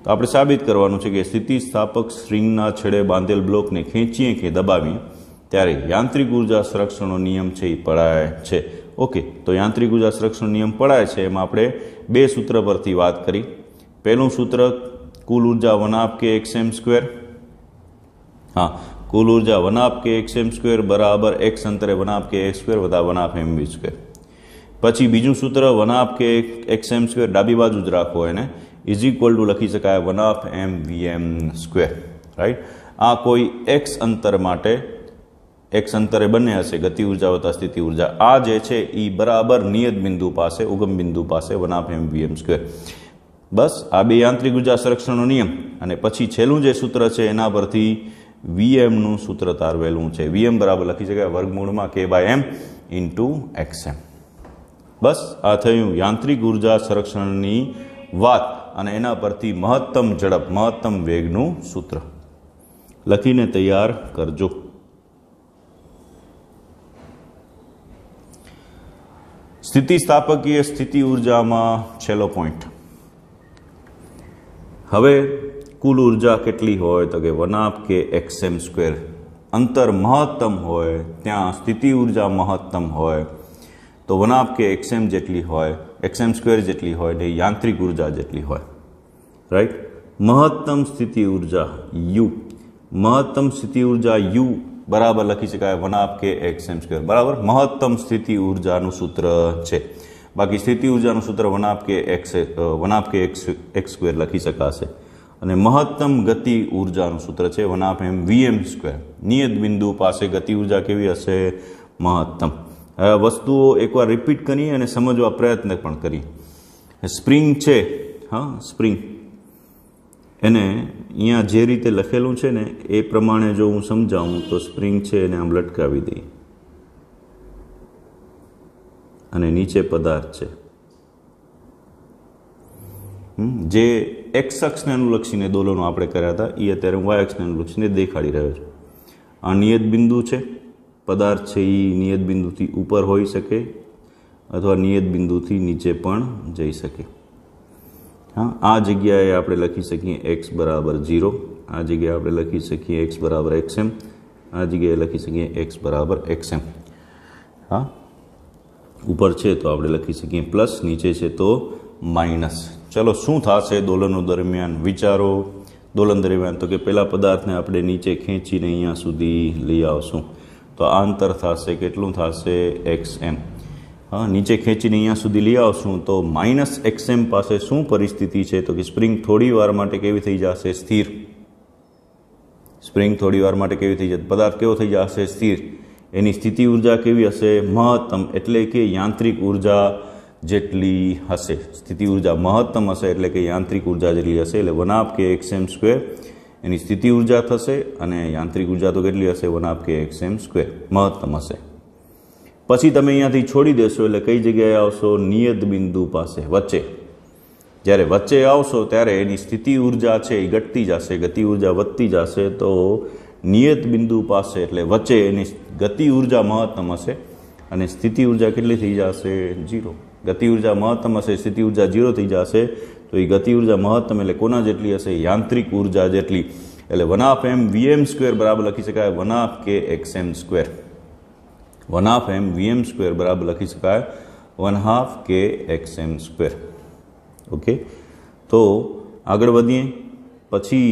તો આપણે સાબિત કરવાનું છે કે સ્થિતિસ્થાપક સ્ટ્રિંગના છેડે બાંધેલ બ્લોકને ખેંચીએ કે દબાવીએ ત્યારે યાંત્રિક ઉર્જા સંરક્ષણનો નિયમ છે એ પડાય છે। ઓકે, તો યાંત્રિક ઉર્જા સંરક્ષણનો નિયમ પડાય છે એમાં આપણે 2 સૂત્ર પરથી વાત કરી। પહેલું સૂત્ર કુલ ઉર્જા 1/kxm², હા કુલ ઉર્જા 1/kxm² બરાબર x અંતરે 1/kx² વત્તા 1/mv²। પછી બીજું સૂત્ર 1/kxm² ડાબી બાજુ જ રાખો એને ઇઝ ઇક્વલ ટુ લખી શકાય 1/mvm², રાઈટ। આ કોઈ x અંતર માટે x અંતરે બંને હશે ગતિ ઉર્જા વત્તા સ્થિતિ ઉર્જા। આ જે છે એ બરાબર નિયત બિંદુ પાસે ઉગમ બિંદુ પાસે 1/mvm²। બસ આ બે યાંત્રિક ઉર્જા સંરક્ષણનો નિયમ અને પછી છેલ્લું જે સૂત્ર છે એના પરથી vmનું સૂત્ર તારવેલું છે। vm બરાબર લખી શકાય વર્ગમૂળમાં k/m × xm। બસ આ થયું યાંત્રિક ઉર્જા સંરક્ષણની વાત અને એના પરથી મહત્તમ ઝડપ મહત્તમ વેગનું સૂત્ર લખીને તૈયાર કરજો। સ્થિતિસ્થાપકીય સ્થિતિ ઉર્જામાં છેલ્લો પોઈન્ટ। હવે કુલ ઉર્જા કેટલી હોય તો કે 1/kxm²। અંતર મહત્તમ હોય ત્યાં સ્થિતિ ઉર્જા મહત્તમ હોય તો 1/kxm જેટલી હોય, xm² જેટલી હોય ને યાંત્રિક ઉર્જા જેટલી હોય, રાઈટ। મહત્તમ સ્થિતિ ઉર્જા u, મહત્તમ સ્થિતિ ઉર્જા u બરાબર લખી શકાય 1/kxm², બરાબર મહત્તમ સ્થિતિ ઉર્જાનું સૂત્ર છે। બાકી સ્થિતિ ઉર્જાનું સૂત્ર 1/kx² લખી શકાશે અને મહત્તમ ગતિ ઉર્જાનું સૂત્ર છે 1/mvm²। નિયત બિંદુ પાસે ગતિ ઉર્જા કેવી હશે? મહત્તમ। વસ્તુઓ એકવાર રિપીટ કરીએ અને સમજવા પ્રયત્ન પણ કરીએ। સ્પ્રિંગ છે, હા સ્પ્રિંગ, એને અહીંયા જે રીતે લખેલું છે ને એ પ્રમાણે જો હું સમજાવું તો સ્પ્રિંગ છે એને આમ લટકાવી દઈએ અને નીચે પદાર્થ છે જે એક્સ અક્ષને અનુલક્ષીને દોલનો આપણે કર્યા હતા એ અત્યારે હું વાય અક્ષને અનુલક્ષીને દેખાડી રહ્યો છું। આ નિયત બિંદુ છે, પદાર્થ છે એ નિયત બિંદુથી ઉપર હોઈ શકે અથવા નિયત બિંદુથી નીચે પણ જઈ શકે। હા આ જગ્યાએ આપણે લખી શકીએ x બરાબર 0, આ જગ્યાએ આપણે લખી શકીએ x બરાબર xm, આ જગ્યાએ લખી શકીએ x બરાબર xm। હા ઉપર છે તો આપણે લખી શકીએ પ્લસ, નીચે છે તો માઇનસ। ચલો શું થશે દોલનો દરમિયાન વિચારો। દોલન દરમિયાન તો કે પહેલા પદાર્થને આપણે નીચે ખેંચીને અહીંયા સુધી લઈ આવશું તો આ અંતર થશે કેટલું થશે? xm। હા નીચે ખેંચીને અહીંયા સુધી લઈ આવશું તો -xm પાસે શું પરિસ્થિતિ છે તો કે સ્પ્રિંગ થોડી વાર માટે કેવી થઈ જશે? સ્થિર। સ્પ્રિંગ થોડી વાર માટે કેવી થઈ જશે? પદાર્થ કેવો થઈ જશે? સ્થિર। એની સ્થિતિ ઉર્જા કેવી હશે? મહત્તમ, એટલે કે યાંત્રિક ઉર્જા જેટલી હશે। સ્થિતિ ઉર્જા મહત્તમ હશે એટલે કે યાંત્રિક ઉર્જા જેટલી હશે એટલે 1/kxm² એની સ્થિતિ ઉર્જા થશે અને યાંત્રિક ઉર્જા તો કેટલી હશે 1/kxm², મહત્તમ હશે. પછી તમે અહીંયાથી છોડી દેશો એટલે કઈ જગ્યાએ આવશો? નિયત બિંદુ પાસે, વચ્ચે. જ્યારે વચ્ચે આવશો ત્યારે એની સ્થિતિ ઉર્જા છે એ ઘટતી જશે, ગતિ ઉર્જા વધતી જશે. તો નિયત બિંદુ પાસે એટલે વચ્ચે એની ગતિ ઉર્જા મહત્તમ હશે અને સ્થિતિ ઉર્જા કેટલી થઈ જશે? 0. ગતિ ઉર્જા મહત્તમ હશે, સ્થિતિ ઉર્જા 0 થઈ જશે. તો એ ગતિ ઉર્જા મહત્તમ એટલે કોના જેટલી હશે? યાંત્રિક ઉર્જા જેટલી. એટલે 1/mvm² બરાબર લખી શકાય 1/kxm². 1/mvm² બરાબર લખી શકાય 1/kxm². ઓકે, તો આગળ વધીએ. પછી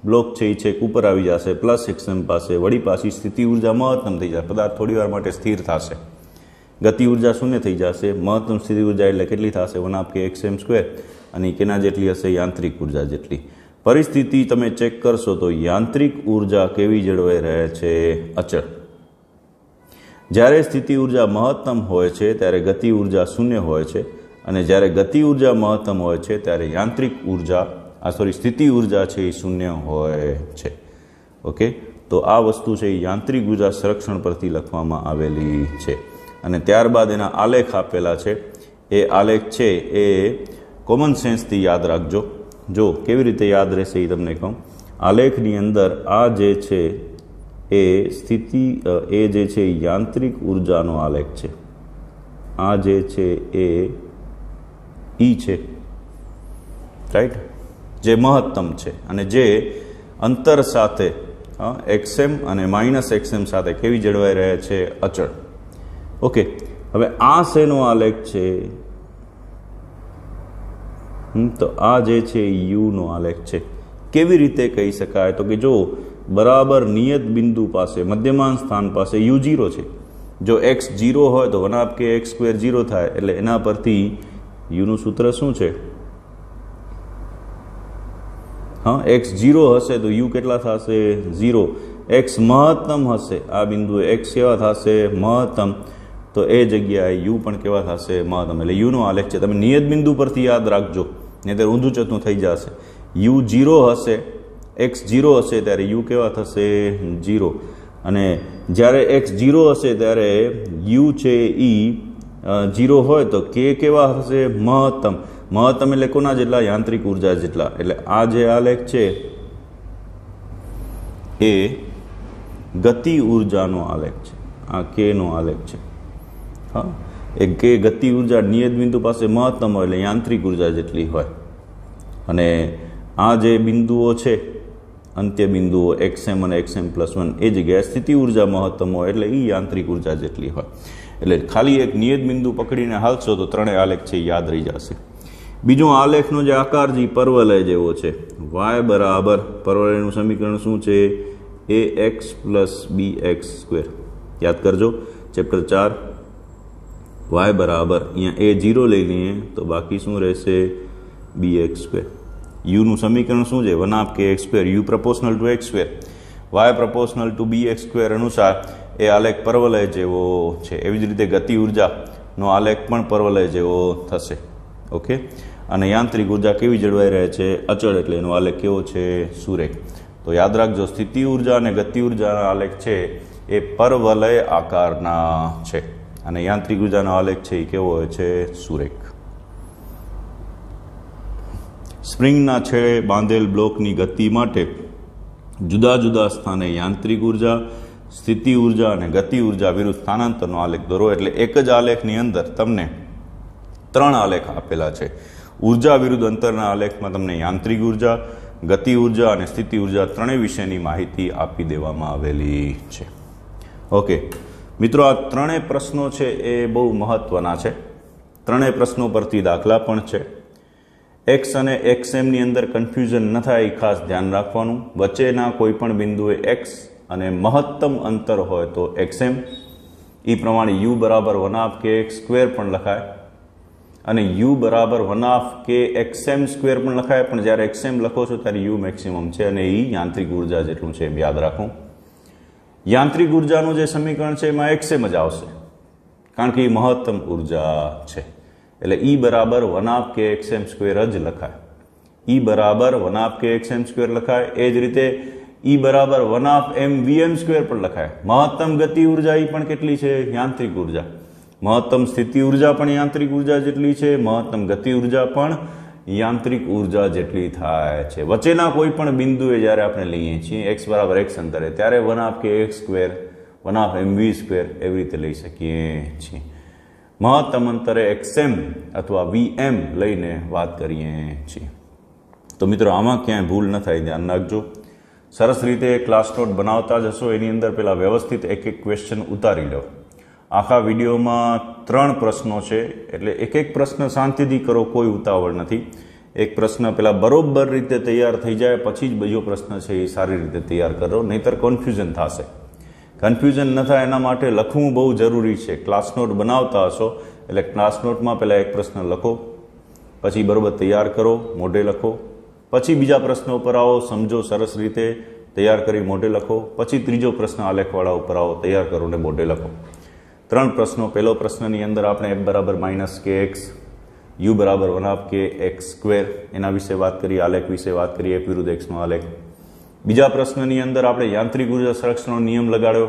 બ્લોક છે એ છેક ઉપર આવી જશે +xm પાસે. વળી પાછી સ્થિતિ ઉર્જા મહત્તમ થઈ જશે, પદાર્થ થોડી વાર માટે સ્થિર થશે. ગતિ ઉર્જા શૂન્ય થઈ જશે. મહત્તમ સ્થિતિ ઉર્જા એટલે કેટલી થશે? 1/kxm². અને કેના જેટલી હશે? યાંત્રિક ઉર્જા જેટલી. પરિસ્થિતિ તમે ચેક કરશો તો યાંત્રિક ઉર્જા કેવી જળવાઈ રહે છે? અચળ. જ્યારે સ્થિતિ ઉર્જા મહત્તમ હોય છે ત્યારે ગતિ ઉર્જા શૂન્ય હોય છે અને જ્યારે ગતિ ઉર્જા મહત્તમ હોય છે ત્યારે યાંત્રિક ઉર્જા સ્થિતિ ઉર્જા છે એ શૂન્ય હોય છે. ઓકે, તો આ વસ્તુ છે એ યાંત્રિક ઉર્જા સંરક્ષણ પરથી લખવામાં આવેલી છે. અને ત્યારબાદ એના આલેખ આપેલા છે. એ આલેખ છે એ કોમન સેન્સથી યાદ રાખજો. જો કેવી રીતે યાદ રહેશે એ તમને કહું. આલેખની અંદર આ જે છે એ સ્થિતિ એ જે છે યાંત્રિક ઉર્જાનો આલેખ છે. આ જે છે એ ઈ છે, રાઈટ, જે મહત્તમ છે અને જે અંતર સાથે xm અને -xm સાથે કેવી જળવાઈ રહે છે? અચળ. ઓકે, હવે આ શેનો આલેખ છે? તો આ જે છે યુનો આલેખ છે. કેવી રીતે કહી શકાય? તો કે જો બરાબર નિયત બિંદુ પાસે મધ્યમાન સ્થાન પાસે u0 છે. જો x 0 હોય તો 1/kx² 0 થાય. એટલે એના પરથી યુનું સૂત્ર શું છે? x 0 હશે તો u કેટલા થશે? 0. x મહત્તમ હશે, આ બિંદુએ x કેવા થશે? મહત્તમ. તો એ જગ્યાએ u પણ કેવા થશે? મહત્તમ. એટલે યુનો આલેખ છે. તમે નિયત બિંદુ પરથી યાદ રાખજો, નહીં તો ઊંધું ચતું થઈ જશે. u 0 હશે, x 0 હશે ત્યારે u કેવા થશે? 0. અને જ્યારે x 0 હશે ત્યારે u છે એ 0 હોય તો k કેવા હશે? મહત્તમ. મહત્તમ એટલે કોના જેટલા? યાંત્રિક ઉર્જા જેટલા. એટલે આ જે આલેખ છે એ ગતિ ઉર્જાનો આલેખ છે. આ k નો આલેખ છે. હા, એ કે ગતિ ઉર્જા નિયત બિંદુ પાસે મહત્તમ હોય એટલે યાંત્રિક ઉર્જા જેટલી હોય. અને આ જે બિંદુઓ છે અંત્ય બિંદુઓ xm અને xm+1 એ જગ્યાએ સ્થિતિ ઉર્જા મહત્તમ હોય એટલે એ યાંત્રિક ઉર્જા જેટલી હોય. એટલે ખાલી એક નિયત બિંદુ પકડીને હાલશો તો ત્રણેય આલેખ છે યાદ રહી જશે. બીજો આલેખનો જે આકાર છે પરવલય જેવો છે. y બરાબર પરવલયનું સમીકરણ શું છે? ax + bx². યાદ કરજો ચેપ્ટર 4. y બરાબર અહીંયા a0 લઈ લઈએ તો બાકી શું રહેશે? bx². યુનું સમીકરણ શું છે? 1/kx². u proportional to x², y proportional to bx² અનુસાર એ આલેખ પરવલય જેવો છે. એવી જ રીતે ગતિ ઉર્જાનો આલેખ પણ પરવલય જેવો થશે. ઓકે, અને યાંત્રિક ઉર્જા કેવી જળવાઈ રહે છે? અચળ. એટલે એનો આલેખ કેવો છે? સુરેખ. તો યાદ રાખજો, સ્થિતિ ઉર્જા અને ગતિ ઉર્જાના આલેખ છે એ પરવલય આકારના છે અને યાંત્રિક ઉર્જાનો આલેખ છે એ કેવો હોય છે? સુરેખ. સ્પ્રિંગના છેડે બાંધેલ બ્લોકની ગતિ માટે જુદા જુદા સ્થાને યાંત્રિક ઉર્જા, સ્થિતિ ઉર્જા અને ગતિ ઉર્જા વિરુદ્ધ સ્થાનાંતરનો આલેખ દોરો. એટલે એક જ આલેખની અંદર તમને 3 આલેખ આપેલા છે. ઉર્જા વિરુદ્ધ અંતરના આલેખમાં તમને યાંત્રિક ઉર્જા, ગતિ ઉર્જા અને સ્થિતિ ઉર્જા ત્રણેય વિશેની માહિતી આપી દેવામાં આવેલી છે. ઓકે મિત્રો, આ ત્રણેય પ્રશ્નો છે એ બહુ મહત્વના છે. ત્રણેય પ્રશ્નો પરથી દાખલા પણ છે. એક્સ અને એક્સએમની અંદર કન્ફ્યુઝન ન થાય એ ખાસ ધ્યાન રાખવાનું. વચ્ચેના કોઈ પણ બિંદુએ એક્સ અને મહત્તમ અંતર હોય તો એક્સએમ. એ પ્રમાણે યુ બરાબર 1/kx² પણ લખાય અને યુ બરાબર 1/kxm² પણ લખાય. પણ જ્યારે એક્સએમ લખો છો ત્યારે યુ મેક્સિમમ છે અને એ યાંત્રિક ઉર્જા જેટલું છે એમ યાદ રાખવું. યાંત્રિક ઉર્જાનું જે સમીકરણ છે એમાં એક્સએમ જ આવશે કારણ કે એ મહત્તમ ઉર્જા છે. એટલે E બરાબર 1/kxm² જ લખાય. E બરાબર 1/kxm² લખાય. એ જ રીતે E બરાબર 1/mvm² પણ લખાય. મહત્તમ ગતિ ઉર્જા એ પણ કેટલી છે? યાંત્રિક ઉર્જા. મહત્તમ સ્થિતિ ઉર્જા પણ યાંત્રિક ઉર્જા જેટલી છે, મહત્તમ ગતિ ઉર્જા પણ યાંત્રિક ઉર્જા જેટલી થાય છે. વચ્ચેના કોઈ પણ બિંદુએ જ્યારે આપણે લઈએ છીએ x બરાબર x અંતરે, ત્યારે 1/kx², 1/mv² એવી રીતે લઈ શકીએ છીએ. મહત્તમ અંતરે xm અથવા vm લઈને વાત કરીએ છીએ. તો મિત્રો આમાં ક્યાંય ભૂલ ન થાય, ધ્યાન રાખજો. સરસ રીતે ક્લાસ નોટ બનાવતા જશો. એની અંદર પેલા વ્યવસ્થિત એક એક ક્વેશ્ચન ઉતારી લો. આખા વિડીયોમાં 3 પ્રશ્નો છે, એટલે એક એક પ્રશ્ન શાંતિથી કરો, કોઈ ઉતાવળ નથી. એક પ્રશ્ન પેલા બરોબર રીતે તૈયાર થઈ જાય પછી જ બીજો પ્રશ્ન છે એ સારી રીતે તૈયાર કરો, નહીતર કન્ફ્યુઝન થશે. કન્ફ્યુઝન ન થાય એના માટે લખવું બહુ જરૂરી છે. ક્લાસ નોટ બનાવતા હશો એટલે ક્લાસ નોટમાં પહેલાં એક પ્રશ્ન લખો, પછી બરોબર તૈયાર કરો, મોઢે લખો, પછી બીજા પ્રશ્ન ઉપર આવો, સમજો સરસ રીતે, તૈયાર કરી મોઢે લખો, પછી ત્રીજો પ્રશ્ન આલેખવાળા ઉપર આવો, તૈયાર કરો ને મોઢે લખો. 3 પ્રશ્નો. પહેલો પ્રશ્નની અંદર આપણે f બરાબર -kx, u બરાબર 1/kx², એના વિશે વાત કરી, આલેખ વિશે વાત કરી, f વિરુદ્ધ x નો આલેખ. બીજા પ્રશ્નની અંદર આપણે યાંત્રિક ઉર્જા સંરક્ષણનો નિયમ લગાડ્યો,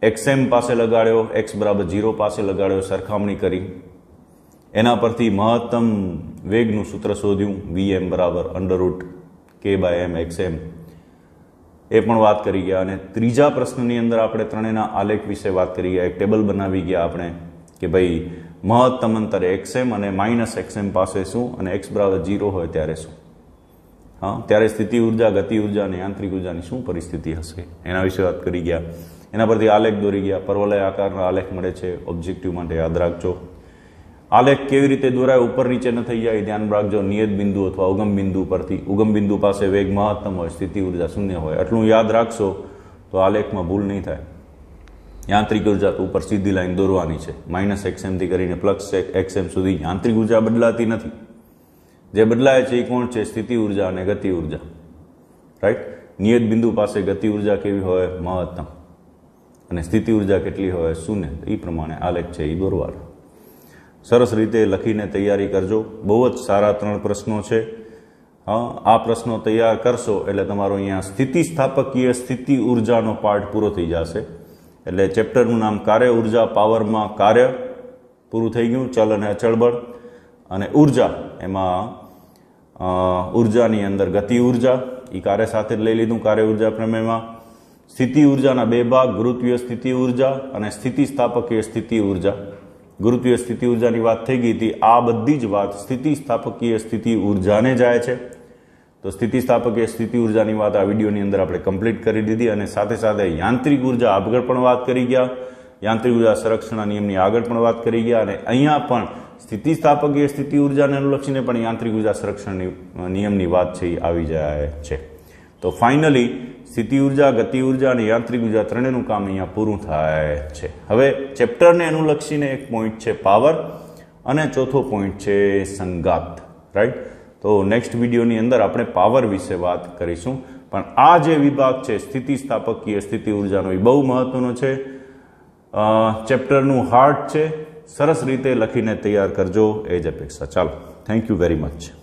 xm પાસે લગાડ્યો, x બરાબર 0 પાસે લગાડ્યો, સરખામણી કરી. એના પરથી મહત્તમ વેગનું સૂત્ર શોધ્યું, vm બરાબર √k/m(xm). એ પણ વાત કરી ગયા. અને ત્રીજા પ્રશ્નની અંદર આપણે ત્રણેયના આલેખ વિશે વાત કરી ગયા. એક ટેબલ બનાવી ગયા આપણે કે ભાઈ મહત્તમ અંતરે xm અને -xm પાસે શું, અને x બરાબર 0 હોય ત્યારે શું. હા, ત્યારે સ્થિતિ ઉર્જા, ગતિ ઉર્જા અને યાંત્રિક ઉર્જાની શું પરિસ્થિતિ હશે એના વિશે વાત કરી ગયા. એના પરથી આલેખ દોરી ગયા. પરવલય આકારના આલેખ મળે છે ઓબ્જેક્ટિવ માટે, યાદ રાખજો. આલેખ કેવી રીતે દોરાય, ઉપર નીચે ન થઈ જાય, ધ્યાન રાખજો. નિયત બિંદુ અથવા ઉગમ બિંદુ પરથી, ઉગમ બિંદુ પાસે વેગ મહત્તમ હોય, સ્થિતિ ઉર્જા 0 હોય, આટલું યાદ રાખશો તો આલેખમાં ભૂલ નહીં થાય. યાંત્રિક ઉર્જા તો ઉપર સીધી લાઈન દોરવાની છે. -xm થી કરીને +xm સુધી યાંત્રિક ઉર્જા બદલાતી નથી. જે બદલાય છે એ કોણ છે? સ્થિતિ ઉર્જા અને ગતિ ઉર્જા. રાઈટ. નિયત બિંદુ પાસે ગતિ ઉર્જા કેવી હોય? મહત્તમ. અને સ્થિતિ ઉર્જા કેટલી હોય? 0. એ પ્રમાણે આલેખ છે એ દોરવાનો. સરસ રીતે લખીને તૈયારી કરજો. બહુ જ સારા 3 પ્રશ્નો છે. હા, આ પ્રશ્નો તૈયાર કરશો એટલે તમારો અહીંયા સ્થિતિસ્થાપકીય સ્થિતિ ઉર્જાનો પાર્ટ પૂરો થઈ જશે. એટલે ચેપ્ટરનું નામ કાર્ય ઉર્જા, પાવરમાં કાર્ય પૂરું થઈ ગયું, ચલ અને અચળ બળ. અને ઉર્જા, એમાં ઉર્જાની અંદર ગતિ ઉર્જા, એ કાર્ય સાથે જ લઈ લીધું કાર્ય ઉર્જા પ્રમેયમાં. સ્થિતિ ઉર્જાના 2 ભાગ, ગુરુત્વીય સ્થિતિ ઉર્જા અને સ્થિતિસ્થાપકીય સ્થિતિ ઉર્જા. ગુરુત્વીય સ્થિતિ ઉર્જાની વાત થઈ ગઈ હતી. આ બધી જ વાત સ્થિતિસ્થાપકીય સ્થિતિ ઉર્જાને જાય છે. તો સ્થિતિસ્થાપકીય સ્થિતિ ઉર્જાની વાત આ વિડીયોની અંદર આપણે કમ્પ્લીટ કરી દીધી. અને સાથે સાથે યાંત્રિક ઉર્જા આગળ પણ વાત કરી ગયા, યાંત્રિક ઉર્જા સંરક્ષણના નિયમની આગળ પણ વાત કરી ગયા. અને અહીંયા પણ સ્થિતિસ્થાપકીય સ્થિતિ ઉર્જાને અનુલક્ષીને પણ યાંત્રિક ઉર્જા સંરક્ષણ નિયમની વાત છે એ આવી જાય છે. તો ફાઇનલી સ્થિતિ ઉર્જા, ગતિ ઉર્જા અને યાંત્રિક ઉર્જા ત્રણેયનું કામ અહીંયા પૂરું થાય છે. હવે ચેપ્ટરને અનુલક્ષીને એક પોઈન્ટ છે પાવર, અને ચોથો પોઈન્ટ છે સંઘાત. રાઈટ. તો નેક્સ્ટ વિડીયોની અંદર આપણે પાવર વિશે વાત કરીશું. પણ આ જે વિભાગ છે સ્થિતિસ્થાપકીય સ્થિતિ ઉર્જાનો, એ બહુ મહત્વનો છે. ચેપ્ટરનું હાર્ટ છે. સરસ રીતે લખીને તૈયાર કરજો, એ જ અપેક્ષા. ચાલો, થેન્ક યુ વેરી મચ.